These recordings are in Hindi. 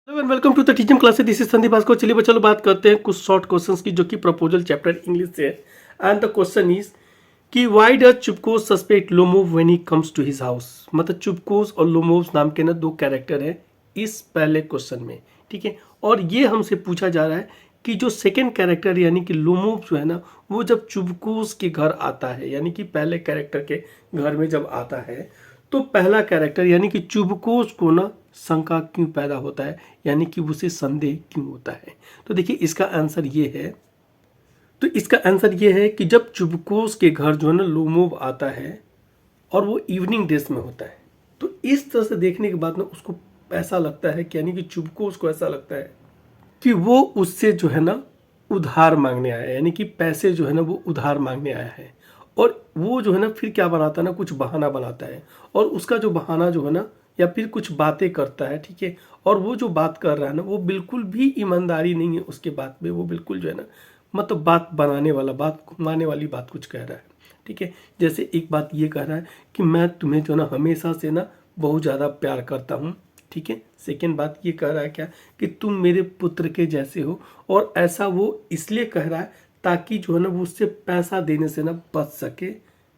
Hello and welcome to the teaching classes. This is Sandeep Bhaskar. चलिए चलो बात करते हैं कुछ शॉर्ट क्वेश्चंस की जो कि प्रपोजल चैप्टर इंग्लिश से है। एंड द क्वेश्चन इज कि why does Chubukov suspect Lomov when he comes to his house. मतलब चुपकोस और लोमोव नाम के ना दो कैरेक्टर है इस पहले क्वेश्चन में, ठीक है। और ये हमसे पूछा जा रहा है कि जो सेकेंड कैरेक्टर यानी कि लोमोव जो है ना, वो जब चुपकोस के घर आता है यानी कि पहले कैरेक्टर के घर में जब आता है तो पहला कैरेक्टर यानी कि चुबकोस को ना शंका क्यों पैदा होता है, यानी कि उसे संदेह क्यों होता है। तो देखिए इसका आंसर ये है। तो इसका आंसर ये है कि जब चुबकोस के घर जो है ना लोमोव आता है और वो इवनिंग ड्रेस में होता है, तो इस तरह से देखने के बाद ना उसको ऐसा लगता है कि यानी कि चुबकोस को ऐसा लगता है कि वो उससे जो है ना उधार मांगने आया है, यानी कि पैसे जो है ना वो उधार मांगने आया है। और वो जो है ना फिर क्या बनाता है ना, कुछ बहाना बनाता है और उसका जो बहाना जो है ना या फिर कुछ बातें करता है, ठीक है। और वो जो बात कर रहा है ना वो बिल्कुल भी ईमानदारी नहीं है उसके बात में, वो बिल्कुल जो है ना मतलब बात बनाने वाला, बात घुमाने वाली बात कुछ कह रहा है, ठीक है। जैसे एक बात ये कह रहा है कि मैं तुम्हें जो है ना हमेशा से ना बहुत ज़्यादा प्यार करता हूँ, ठीक है। सेकेंड बात ये कह रहा है क्या कि तुम मेरे पुत्र के जैसे हो। और ऐसा वो इसलिए कह रहा है ताकि जो है ना वो उससे पैसा देने से ना बच सके,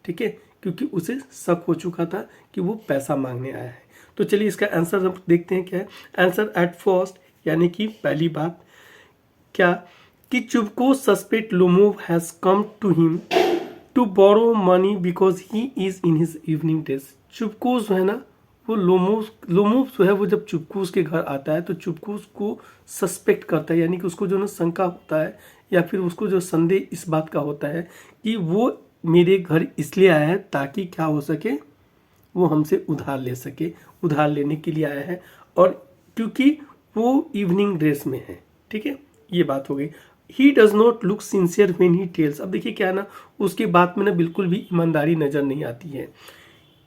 ठीक है, क्योंकि उसे शक हो चुका था कि वो पैसा मांगने आया है। तो चलिए इसका आंसर हम देखते हैं क्या है। आंसर एट फर्स्ट यानी कि पहली बात क्या कि Chubukov suspect Lomov has come to him to borrow money because he is in his evening dress. Chubukov जो है ना वो लोमोव जो है वो जब चुबकोस के घर आता है तो चुबकोस को सस्पेक्ट करता है, यानी कि उसको जो ना शंका होता है या फिर उसको जो संदेह इस बात का होता है कि वो मेरे घर इसलिए आया है ताकि क्या हो सके, वो हमसे उधार ले सके, उधार लेने के लिए आया है। और क्योंकि वो इवनिंग ड्रेस में है, ठीक है, ये बात हो गई। He does not look sincere when he tells. अब देखिए क्या है ना, उसके बात में ना बिल्कुल भी ईमानदारी नजर नहीं आती है।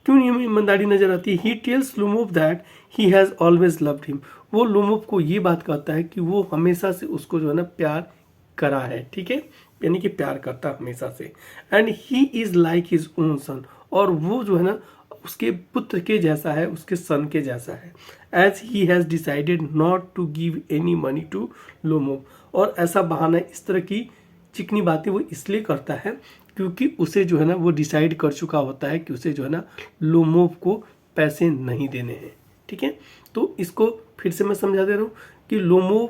क्यों नहीं ईमानदारी नजर आती है? He tells Lomov that he has always loved him. वो लोमोव को ये बात कहता है कि वो हमेशा से उसको जो है ना प्यार करा है, ठीक है, यानी कि प्यार करता है हमेशा से। And he is like his own son. और वो जो है ना उसके पुत्र के जैसा है, उसके सन के जैसा है। As he has decided not to give any money to Lomov. और ऐसा बहाना, इस तरह की चिकनी बातें वो इसलिए करता है क्योंकि उसे जो है ना वो डिसाइड कर चुका होता है कि उसे जो है ना लोमोव को पैसे नहीं देने हैं, ठीक है। तो इसको फिर से मैं समझा दे रहा हूँ कि लोमोव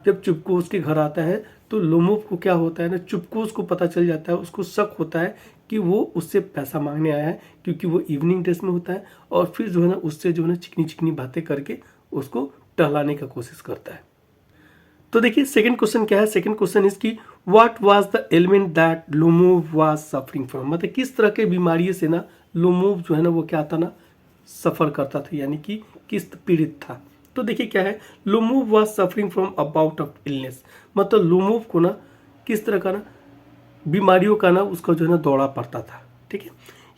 जब चुबकोस के घर आता है तो लोमोव को क्या होता है ना, चुबकोस को पता चल जाता है, उसको शक होता है कि वो उससे पैसा मांगने आया है क्योंकि वो इवनिंग ड्रेस में होता है। और फिर जो है ना उससे जो है ना चिकनी चिकनी बातें करके उसको टहलाने का कोशिश करता है। तो देखिए सेकंड क्वेश्चन क्या है। सेकंड क्वेश्चन इज की what was the element that Lomov was suffering from. मतलब किस तरह के बीमारी से ना लोमोव जो है ना वो क्या था ना सफ़र करता था, यानी कि किस पीड़ित था। तो देखिए क्या है, Lomov was suffering from about of illness. मतलब लोमोव को ना किस तरह का ना बीमारियों का ना उसका जो है ना दौरा पड़ता था, ठीक है।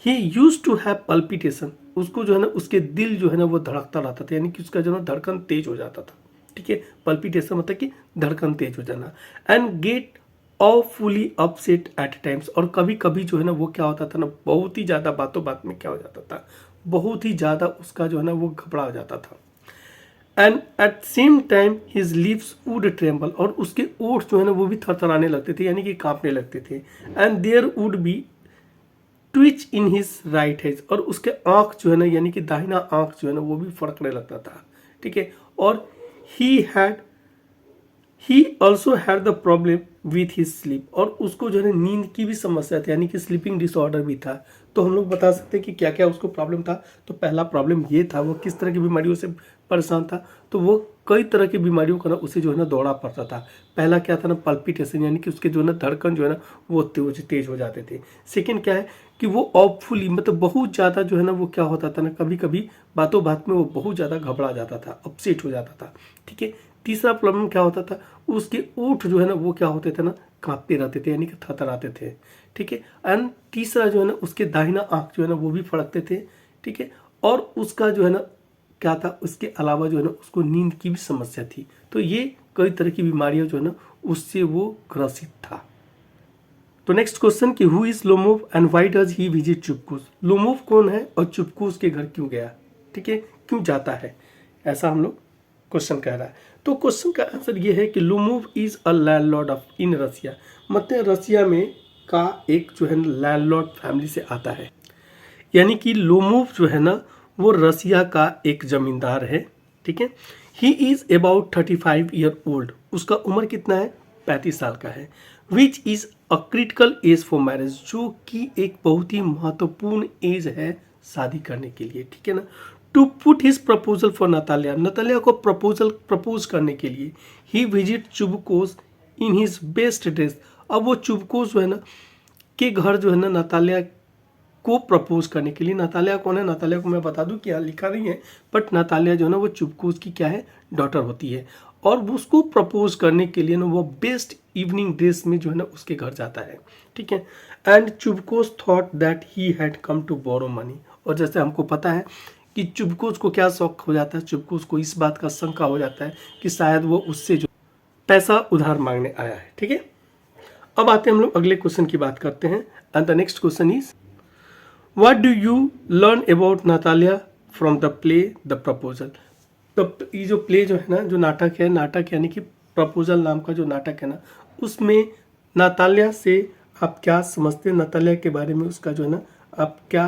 ही यूज टू हैव पल्पिटेशन। उसको जो है ना उसके दिल जो है ना वो धड़कता रहता था, यानी कि उसका जो है ना धड़कन तेज हो जाता था, ठीक है। पल्पिटेशन मतलब कि धड़कन तेज हो जाना। And get awfully upset at times. और कभी कभी जो है ना वो क्या होता था ना, बहुत ही ज़्यादा बातों बात में क्या हो जाता था, बहुत ही ज़्यादा उसका जो है ना वो घबरा जाता था। And at same time his lips would tremble. और उसके ओठ जो है ना वो भी थरथराने लगते थे, यानी कि कांपने लगते थे। And there would be twitch in his right hedge. और उसके आंख जो है ना यानी कि दाहिना आंख जो है ना वो भी फड़कने लगता था, ठीक है। और he also had the problem with his sleep. और उसको जो है नींद की भी समस्या थी, यानी कि स्लीपिंग डिसऑर्डर भी था। तो हम लोग बता सकते हैं कि क्या क्या उसको प्रॉब्लम था। तो पहला प्रॉब्लम ये था, वो किस तरह की बीमारियों से परेशान था। तो वो कई तरह की बीमारियों का ना उसे जो है ना दौरा पड़ता था। पहला क्या था ना, पल्पिटेशन, यानी कि उसके जो है ना धड़कन जो है ना वो तेज हो जाते थे। सेकेंड क्या है कि वो ऑफुली मतलब बहुत ज़्यादा जो है ना वो क्या होता था ना, कभी कभी बातों बात में वो बहुत ज़्यादा घबरा जाता था, अपसेट हो जाता था, ठीक है। तीसरा प्रॉब्लम क्या होता था, उसके ओठ जो है ना वो क्या होते थे ना कांपते रहते थे, यानी कि थरथराते थे, ठीक है। एंड तीसरा जो है ना उसके दाहिना आंख जो है ना वो भी फड़कते थे, ठीक है। और उसका जो है ना क्या था, उसके अलावा जो है ना उसको नींद की भी समस्या थी। तो ये कई तरह की बीमारियां जो है ना उससे वो ग्रसित था। तो नेक्स्ट क्वेश्चन कि who is Lomov and why does he visit Chubukov. Lomov कौन है और चुपकोस के घर क्यों गया, ठीक है, क्यों जाता है, ऐसा हम लोग क्वेश्चन कह रहा है। तो क्वेश्चन का आंसर ये है कि लुमोव इज अ लैंडलॉर्ड ऑफ इन रसिया, मतलब रसिया में का एक जो है ना लैंडलॉर्ड फैमिली से आता है, यानी कि लोमोव जो है ना वो रसिया का एक जमींदार है, ठीक है। He is about 35 year old, उसका उम्र कितना है, 35 साल का है। Which is a critical age for marriage, जो कि एक बहुत ही महत्वपूर्ण एज है शादी करने के लिए, ठीक है ना। To put his proposal for Natalia, Natalia को प्रपोज करने के लिए he visit Chubukov in his best dress. अब वो चुबकोस जो है ना के घर जो है ना नतालिया को प्रपोज करने के लिए, नतालिया कौन है, नतालिया को मैं बता दूं कि यहाँ लिखा नहीं है, बट नतालिया जो है ना वो चुबकोस की क्या है, डॉटर होती है। और वो उसको प्रपोज करने के लिए ना वो बेस्ट इवनिंग ड्रेस में जो है ना उसके घर जाता है, ठीक है। And Chubukov thought that he had come to borrow money, और जैसे हमको पता है कि चुबकोस को क्या शौक हो जाता है, चुबकोस को इस बात का शंका हो जाता है कि शायद वो उससे जो पैसा उधार मांगने आया है, ठीक है। अब आते हैं हम लोग अगले क्वेश्चन की बात करते हैं। And the next question is what do you learn about Natalia from the play the proposal. तो ये जो प्ले जो है ना, जो नाटक है, नाटक यानी कि प्रपोजल नाम का जो नाटक है ना, उसमें नतालिया से आप क्या समझते हैं, नतालिया के बारे में, उसका जो है ना आप क्या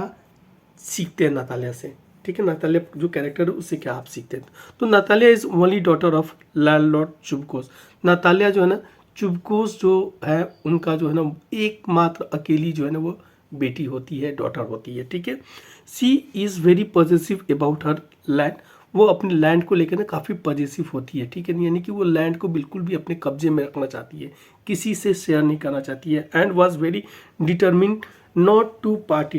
सीखते हैं नतालिया से, ठीक है। नतालिया जो कैरेक्टर है उससे क्या आप सीखते हैं। तो Natalia is only daughter of landlord Chubukov, Natalia जो है ना चुबकोस जो है उनका जो है ना एकमात्र अकेली जो है ना वो बेटी होती है, डॉटर होती है, ठीक है। She is very positive about her land, वो अपने लैंड को लेकर ना काफ़ी पॉजिटिव होती है, ठीक है, यानी कि वो लैंड को बिल्कुल भी अपने कब्जे में रखना चाहती है, किसी से शेयर नहीं करना चाहती है। And was very determined not to part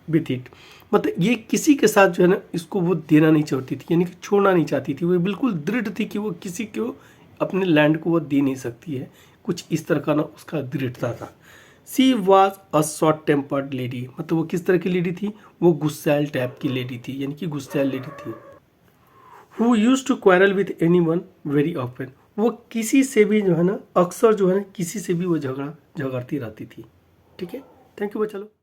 with it, मतलब ये किसी के साथ जो है ना इसको वो देना नहीं चाहती थी, यानी कि छोड़ना नहीं चाहती थी, वो बिल्कुल दृढ़ थी कि वो किसी को अपने लैंड को वो दे नहीं सकती है, कुछ इस तरह का ना उसका दृढ़ता था। She was a short tempered lady, मतलब वो किस तरह की लेडी थी, वो गुस्सैल टाइप की लेडी थी, यानी कि गुस्सैल लेडी थी। Who use to quarrel with anyone very often, वो किसी से भी जो है ना अक्सर जो है ना किसी से भी वो झगड़ती रहती थी, ठीक है। थैंक यू बच्चा लोग।